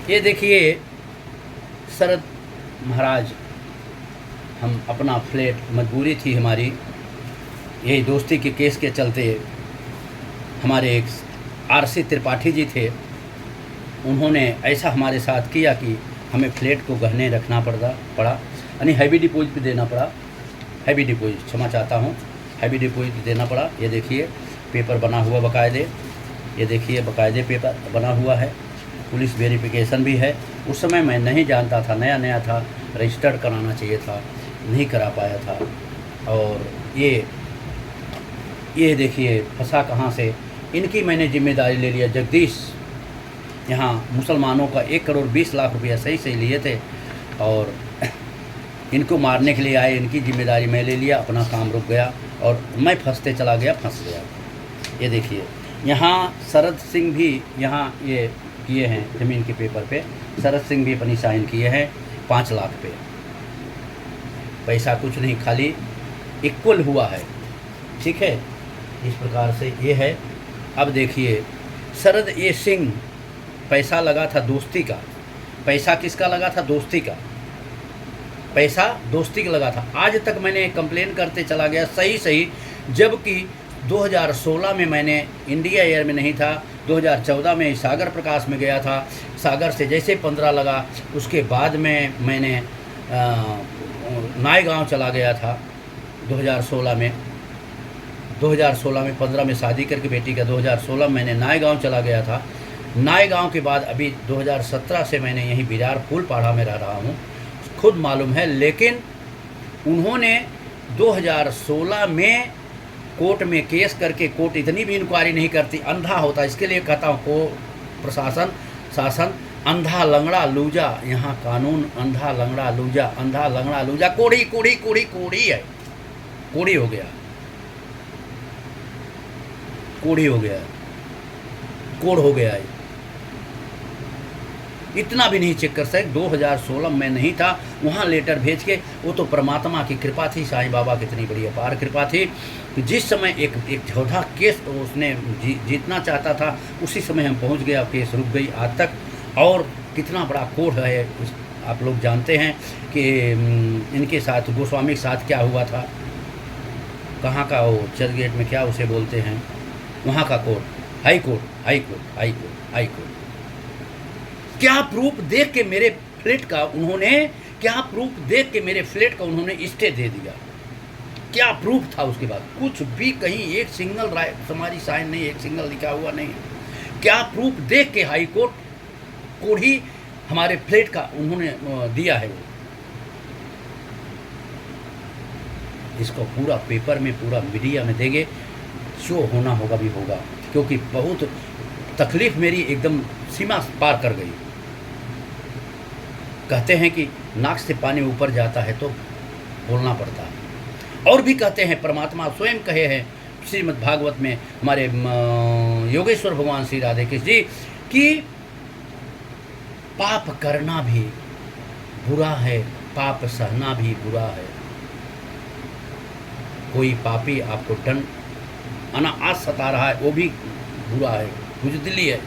ये देखिए शरद महाराज, हम अपना फ्लैट, मजबूरी थी हमारी, यही दोस्ती के केस के चलते हमारे एक आरसी त्रिपाठी जी थे, उन्होंने ऐसा हमारे साथ किया कि हमें फ्लैट को गहने रखना पड़ा, यानी हैवी डिपॉजिट भी देना पड़ा। हैवी डिपॉजिट, क्षमा चाहता हूँ, हैवी डिपॉजिट देना पड़ा। ये देखिए पेपर बना हुआ बकायदे, ये देखिए बकायदे पेपर बना हुआ है, पुलिस वेरिफिकेशन भी है। उस समय मैं नहीं जानता था, नया नया था, रजिस्टर्ड कराना चाहिए था, नहीं करा पाया था। और ये देखिए फंसा कहाँ से, इनकी मैंने जिम्मेदारी ले लिया। जगदीश यहाँ मुसलमानों का 1 करोड़ 20 लाख रुपया सही लिए थे और इनको मारने के लिए आए, इनकी जिम्मेदारी मैं ले लिया, अपना काम रुक गया और मैं फंस गया। ये देखिए यहाँ शरद सिंह भी यहाँ ये किए हैं ज़मीन के पेपर पे, शरद सिंह भी अपनी साइन किए हैं 5 लाख पे। पैसा कुछ नहीं, खाली इक्वल हुआ है, ठीक है। इस प्रकार से ये है। अब देखिए शरद ये सिंह, पैसा लगा था दोस्ती का, पैसा किसका लगा था? दोस्ती का पैसा, दोस्ती का लगा था। आज तक मैंने कंप्लेन करते चला गया सही, जबकि 2016 में मैंने इंडिया एयर में नहीं था, 2014 में सागर प्रकाश में गया था। सागर से जैसे 15 लगा, उसके बाद में मैंने नायगांव चला गया था 2016 में। 2016 में 15 में शादी करके बेटी का 2016 में मैंने नायगांव चला गया था। नायगांव के बाद अभी 2017 से मैंने यहीं बिरार फूलपाड़ा में रह रहा हूँ, खुद मालूम है। लेकिन उन्होंने 2016 में कोर्ट में केस करके, कोर्ट इतनी भी इंक्वायरी नहीं करती, अंधा होता। इसके लिए कहता हूँ को प्रशासन, शासन अंधा लंगड़ा लूजा, यहाँ कानून अंधा लंगड़ा लूजा, अंधा लंगड़ा लूजा, कोड़ी है, कोड़ी हो गया, कोड़ी हो गया, कोड़ हो गया है। इतना भी नहीं चेक कर सकते। 2016 में नहीं था, वहाँ लेटर भेज के, वो तो परमात्मा की कृपा थी, साईं बाबा की इतनी बड़ी अपार कृपा थी कि जिस समय एक चौथा केस उसने जीतना चाहता था, उसी समय हम पहुँच गए, केस रुक गई आज तक। और कितना बड़ा कोड़ है, आप लोग जानते हैं कि इनके साथ, गोस्वामी के साथ क्या हुआ था, कहाँ का वो चर्चगेट में क्या उसे बोलते हैं, वहाँ का कोर्ट, हाई कोर्ट। क्या प्रूफ देख के मेरे फ्लैट का उन्होंने स्टे दे दिया? क्या प्रूफ था? उसके बाद कुछ भी कहीं एक सिंगल राय हमारी साइन नहीं, एक सिंगल लिखा हुआ नहीं। क्या प्रूफ देख के हाई कोर्ट को ही हमारे फ्लैट का उन्होंने दिया है? वो इसको पूरा पेपर में, पूरा मीडिया में देंगे, शो होना होगा भी होगा, क्योंकि बहुत तकलीफ मेरी एकदम सीमा पार कर गई। कहते हैं कि नाक से पानी ऊपर जाता है तो बोलना पड़ता है। और भी कहते हैं, परमात्मा स्वयं कहे हैं श्रीमद् भागवत में, हमारे योगेश्वर भगवान श्री राधे कृष्ण जी, कि पाप करना भी बुरा है, पाप सहना भी बुरा है। कोई पापी आपको दंड आज सता रहा है, वो भी बुरा है, बुजदिली है।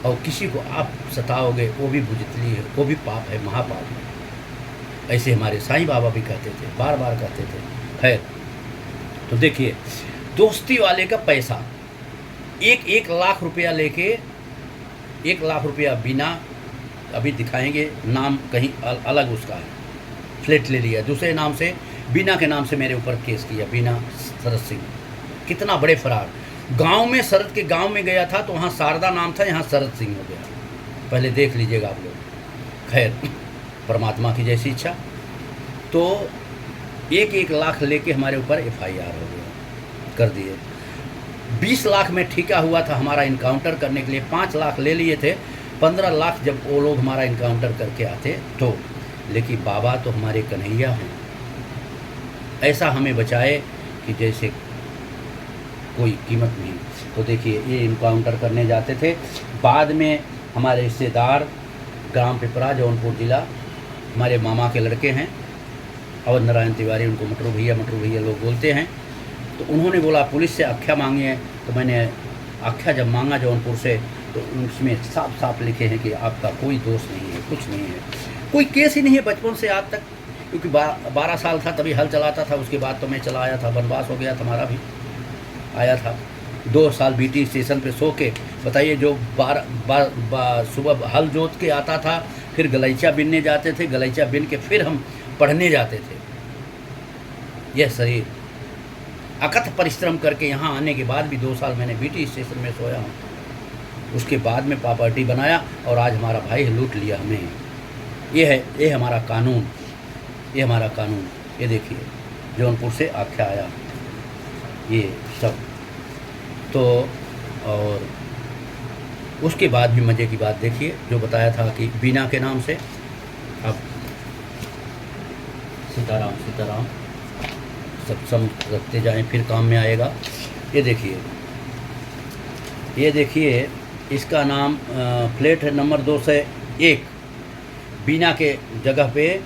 और किसी को आप सताओगे, वो भी बुजदिली है, वो भी पाप है, महापाप है। ऐसे हमारे साईं बाबा भी कहते थे, बार बार कहते थे। खैर, तो देखिए दोस्ती वाले का पैसा, एक लाख रुपया लेके, 1 लाख रुपया बिना, अभी दिखाएंगे, नाम कहीं अलग उसका है, फ्लैट ले लिया दूसरे नाम से, बीना के नाम से मेरे ऊपर केस किया, बीना शरद सिंह। कितना बड़े फरार। गांव में, शरद के गांव में गया था तो वहाँ शारदा नाम था, यहाँ शरद सिंह हो गया। पहले देख लीजिएगा आप लोग। खैर, परमात्मा की जैसी इच्छा। तो 1 लाख लेके हमारे ऊपर FIR हो गया, कर दिए। 20 लाख में ठीका हुआ था हमारा इनकाउंटर करने के लिए, 5 लाख ले लिए थे, 15 लाख जब वो लोग हमारा इनकाउंटर करके आते तो। लेकिन बाबा तो हमारे कन्हैया हैं, ऐसा हमें बचाए कि जैसे कोई कीमत नहीं। तो देखिए ये इनकाउंटर करने जाते थे। बाद में हमारे रिश्तेदार, ग्राम पिपरा, जौनपुर ज़िला, हमारे मामा के लड़के हैं, अवध नारायण तिवारी, उनको मटरू भैया लोग बोलते हैं। तो उन्होंने बोला पुलिस से आख्या मांगी है। तो मैंने आख्या जब मांगा जौनपुर से, तो उसमें साफ साफ लिखे हैं कि आपका कोई दोष नहीं है, कुछ नहीं है, कोई केस ही नहीं है बचपन से आज तक। क्योंकि 12 साल था तभी हल चलाता था, उसके बाद तो मैं चला आया था, वनवास हो गया था, हमारा भी आया था। 2 साल बीटी स्टेशन पे सो के, बताइए, जो सुबह हल जोत के आता था, फिर गलैचा बिनने जाते थे, गलैचा बिन के फिर हम पढ़ने जाते थे। यह शरीर अकथ परिश्रम करके यहाँ आने के बाद भी 2 साल मैंने बीटी स्टेशन में सोया हूँ। उसके बाद में प्रॉपर्टी बनाया और आज हमारा भाई लूट लिया हमें। ये हमारा कानून, ये हमारा कानून। ये देखिए जौनपुर से आख्या आया ये सब। तो और उसके बाद भी मज़े की बात देखिए, जो बताया था कि बीना के नाम से, अब सीताराम सीताराम सब रखते जाएं, फिर काम में आएगा। ये देखिए इसका नाम प्लेट है नंबर 201, बीना के जगह पे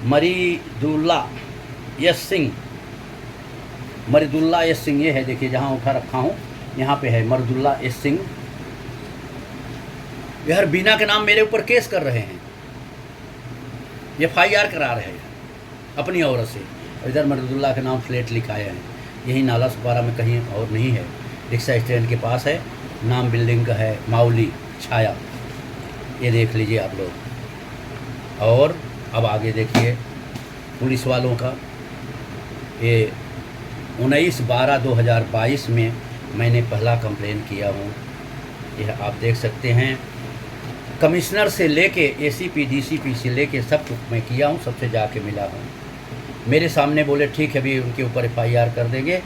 मरीदुल्ला यस सिंह, मरीदुल्ला यस सिंह ये है। देखिए जहाँ उठा रखा हूँ यहाँ पे है मरीदुल्ला यस सिंह। यार बीना के नाम मेरे ऊपर केस कर रहे हैं, FIR करा रहे हैं अपनी औरत से। इधर मरीदुल्ला के नाम फ्लैट लिखाए हैं, यही नाला सुपारा में, कहीं और नहीं है, रिक्शा स्टैंड के पास है। नाम बिल्डिंग का है माउली छाया। ये देख लीजिए आप लोग। और अब आगे देखिए पुलिस वालों का। ये 19/12/2022 में मैंने पहला कंप्लेन किया हूँ। यह आप देख सकते हैं, कमिश्नर से लेके ACP DCP से लेके सब कुछ मैं किया हूँ, सबसे जाके मिला हूँ। मेरे सामने बोले ठीक है अभी उनके ऊपर FIR कर देंगे।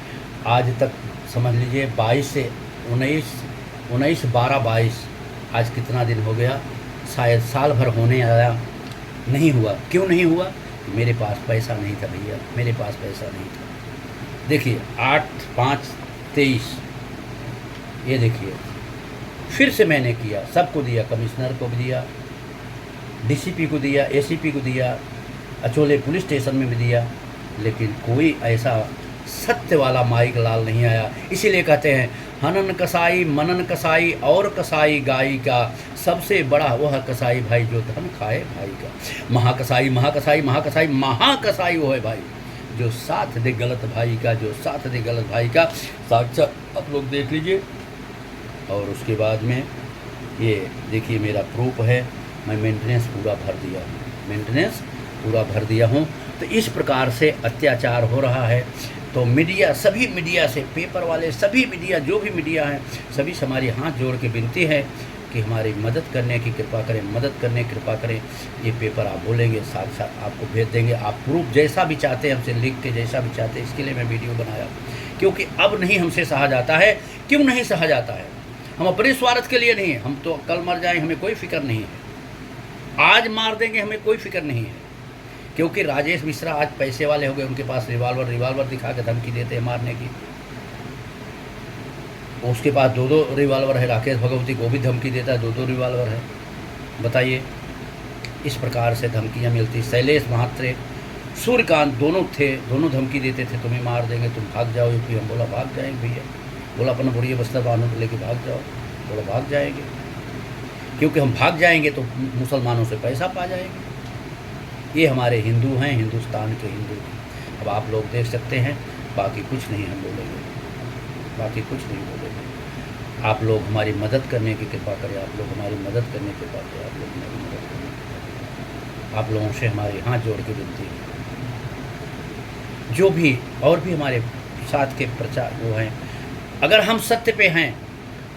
आज तक समझ लीजिए 22 से 19/12/22, आज कितना दिन हो गया, शायद साल भर होने आया, नहीं हुआ। क्यों नहीं हुआ? मेरे पास पैसा नहीं था भैया, मेरे पास पैसा नहीं था। देखिए 8/5/23, ये देखिए फिर से मैंने किया, सबको दिया, कमिश्नर को भी दिया, DCP को दिया, ACP को दिया, अचोले पुलिस स्टेशन में भी दिया, लेकिन कोई ऐसा सत्य वाला माइक लाल नहीं आया। इसीलिए कहते हैं हनन कसाई मनन कसाई और कसाई गाई का, सबसे बड़ा वह कसाई भाई जो धन खाए भाई का। महाकसाई महाकसाई महाकसाई महाकसाई वो है भाई जो साथ दे गलत भाई का, जो साथ दे गलत भाई का। साक्षात आप लोग देख लीजिए। और उसके बाद में ये देखिए मेरा प्रूफ है, मैं मेंटेनेंस पूरा भर दिया हूँ, मेंटेनेंस पूरा भर दिया हूँ। तो इस प्रकार से अत्याचार हो रहा है। तो मीडिया, सभी मीडिया से, पेपर वाले, सभी मीडिया, जो भी मीडिया हैं, सभी से हमारी हाथ जोड़ के विनती है कि हमारी मदद करने की कृपा करें, मदद करने की कृपा करें। ये पेपर आप बोलेंगे साथ आपको भेज देंगे। आप प्रूफ जैसा भी चाहते हैं हमसे लिख के, जैसा भी चाहते हैं, इसके लिए मैं वीडियो बनाया। क्योंकि अब नहीं हमसे सहा जाता है। क्यों नहीं सहा जाता है? हम अपने स्वार्थ के लिए नहीं, हम तो कल मर जाएंगे, हमें कोई फिक्र नहीं है। आज मार देंगे, हमें कोई फिक्र नहीं है। क्योंकि राजेश मिश्रा आज पैसे वाले हो गए, उनके पास रिवाल्वर दिखा के धमकी देते हैं मारने की। उसके पास 2-2 रिवाल्वर है। राकेश भगवती को भी धमकी देता है, 2-2 रिवाल्वर है। बताइए, इस प्रकार से धमकियाँ मिलती। शैलेश महात्रे, सूर्यकांत दोनों थे, दोनों धमकी देते थे तुम्हें मार देंगे, तुम भाग जाओ यूपी। हम बोला भाग जाएंगे भैया, बोला अपना बुढ़िया बस्तर वालों को लेके भाग जाओ। बोला भाग जाएंगे, क्योंकि हम भाग जाएंगे तो मुसलमानों से पैसा पा जाएंगे। ये हमारे हिंदू हैं, हिंदुस्तान के हिंदू हैं। अब आप लोग देख सकते हैं, बाकी कुछ नहीं हम बोलेंगे, बाकी कुछ नहीं बोलेंगे। आप लोग हमारी मदद करने की कृपा करें, आप लोग हमारी मदद करने की कृपा करें, आप लोग हमारी मदद करें। आप लोगों से हमारी हाथ जोड़ के विनती है। जो भी और भी हमारे साथ के प्रचार वो हैं, अगर हम सत्य पे हैं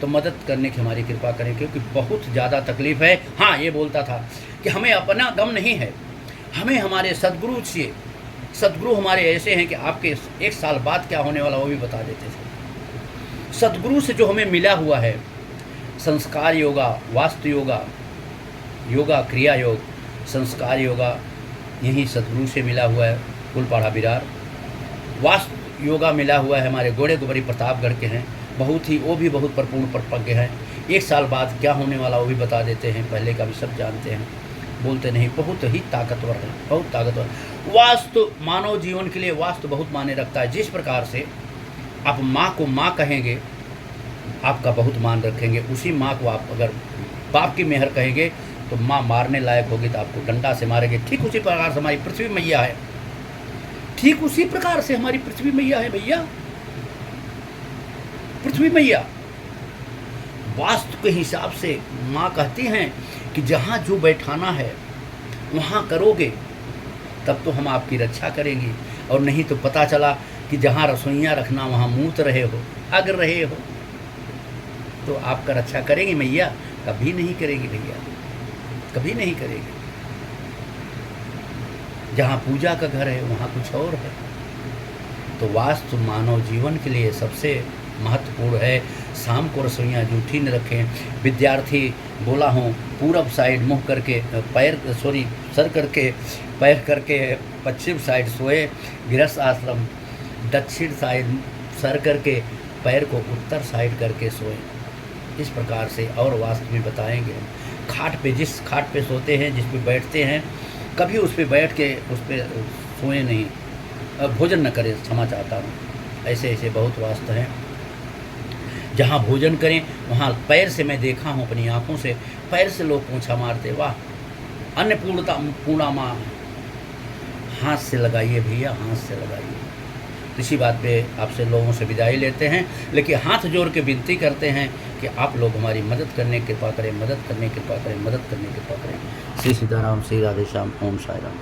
तो मदद करने की हमारी कृपा करें, क्योंकि बहुत ज़्यादा तकलीफ़ है। हाँ, ये बोलता था कि हमें अपना गम नहीं है, हमें हमारे सदगुरु से, सदगुरु हमारे ऐसे हैं कि आपके 1 साल बाद क्या होने वाला वो भी बता देते थे। सदगुरु से जो हमें मिला हुआ है, संस्कार योगा, वास्तु योगा, योगा क्रिया योग, संस्कार योगा, यही सदगुरु से मिला हुआ है। कुलपाड़ा बिरार वास्तु योगा मिला हुआ है, हमारे गोड़े गोबरी प्रतापगढ़ के हैं, बहुत ही, वो भी बहुत परिपूर्ण परपज्ञ हैं। 1 साल बाद क्या होने वाला वो भी बता देते हैं, पहले का भी सब जानते हैं, बोलते नहीं, बहुत ही ताकतवर है, बहुत ताकतवर। वास्तु मानव जीवन के लिए वास्तु बहुत मायने रखता है। जिस प्रकार से आप माँ को माँ कहेंगे आपका बहुत मान रखेंगे। उसी माँ को आप अगर बाप की मेहर कहेंगे तो माँ मारने लायक होगी तो आपको डंडा से मारेंगे। ठीक उसी प्रकार से हमारी पृथ्वी मैया है, ठीक उसी प्रकार से हमारी पृथ्वी मैया है भैया। पृथ्वी मैया वास्तु के हिसाब से माँ कहती हैं कि जहाँ जो बैठाना है वहाँ करोगे तब तो हम आपकी रक्षा करेंगे, और नहीं तो पता चला कि जहाँ रसोइयाँ रखना वहाँ मूत रहे हो, अग रहे हो, तो आपका रक्षा करेंगी मैया? कभी नहीं करेगी भैया, कभी नहीं करेगी। जहाँ पूजा का घर है वहाँ कुछ और है। तो वास्तु मानव जीवन के लिए सबसे महत्वपूर्ण है। शाम को रसोइयाँ जूठी न रखें। विद्यार्थी बोला हूँ पूरब साइड मुँह करके सर करके पैर करके पश्चिम साइड सोए। गृहस्थ आश्रम दक्षिण साइड सर करके पैर को उत्तर साइड करके सोए। इस प्रकार से और वास्तु में बताएंगे। खाट पे, जिस खाट पे सोते हैं, जिस पे बैठते हैं, कभी उस पे बैठ के उस पे सोए नहीं, भोजन न करें, क्षमा चाहता हूँ। ऐसे ऐसे बहुत वास्तु हैं। जहाँ भोजन करें वहाँ पैर से, मैं देखा हूँ अपनी आँखों से, पैर से लोग पोंछा मारते। वाह, अन्नपूर्णा माँ, हाथ से लगाइए भैया, हाथ से लगाइए। इसी बात पे आपसे लोगों से विदाई लेते हैं, लेकिन हाथ जोड़ के विनती करते हैं कि आप लोग हमारी मदद करने की कृपा करें, मदद करने की कृपा करें, मदद करने की कृपा करें। श्री सीताराम, श्री राधे श्याम, ओम साई राम।